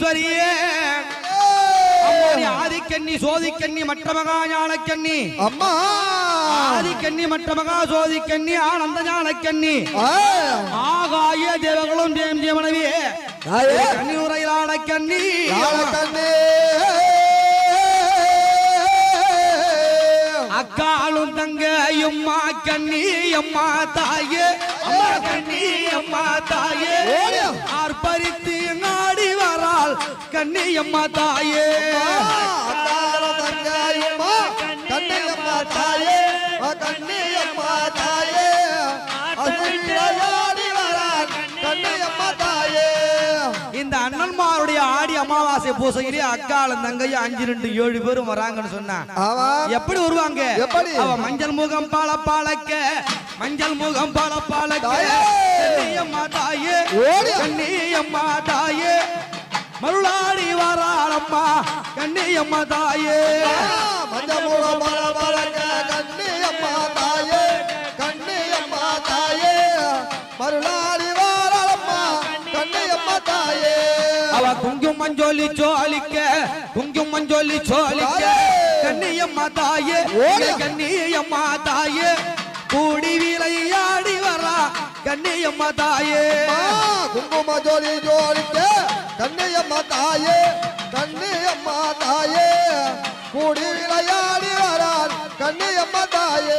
பரமேஸ்வரியே ஆதிக்கண்ணி சோதிக்கண்ணி மற்ற மகா ஞானக்கண்ணி அம்மா ஆதிக்கண்ணி மற்ற மகா சோதிக்கண்ணி ஆனந்த ஞானக்கண்ணி ஆகாய தேவகளும் ஜெயமனவியே கண்ணியுரையிலான கண்ணி அக்காலும் தங்கையும்மா கண்ணி அம்மா தாயே அம்மா கண்ணி அம்மா தாயே ஆர்ப்பரித்து நாடி வரால் கண்ணி அம்மா தாயே அக்காலும் தங்கையும்மா கண்ணி அம்மா தாயே கண்ணி அம்மா தாயே நாடி வரால் கண்ணி அம்மா தாயே இந்த அண்ணன்மாருடைய ஆடி அமாவாசை பூசையிலே அக்காலும் தங்கையும் 5-2-7 பேரும் வராங்கன்னு சொன்னா எப்படி வருவாங்க அவ மஞ்சள் முகம் பால பாலக்க மஞ்சள் முகம் பால பாலக்க கண்ணியம்மா தாயே கண்ணியம்மா தாயே மருளாடி வராளம்மா கண்ணியம்மா தாயே மஞ்சள் முகம் பால பாலக்க கண்ணியம்மா தாயே கண்ணியம்மா தாயே மருளாடி வராளம்மா கண்ணியம்மா தாயே அவ குங்குமம் மஞ்சோலி சோலிக்க குங்குமம் மஞ்சோலி சோலிக்க கண்ணியம்மா தாயே கண்ணியம்மா தாயே கூடி விளையாடி வரா கண்ணியம்மா தாயே குங்கும ஜோலி ஜோலிக்க கண்ணியம்மா தாயே கண்ணியம்மா தாயே கூடி விளையாடி வரா கண்ணியம்மா தாயே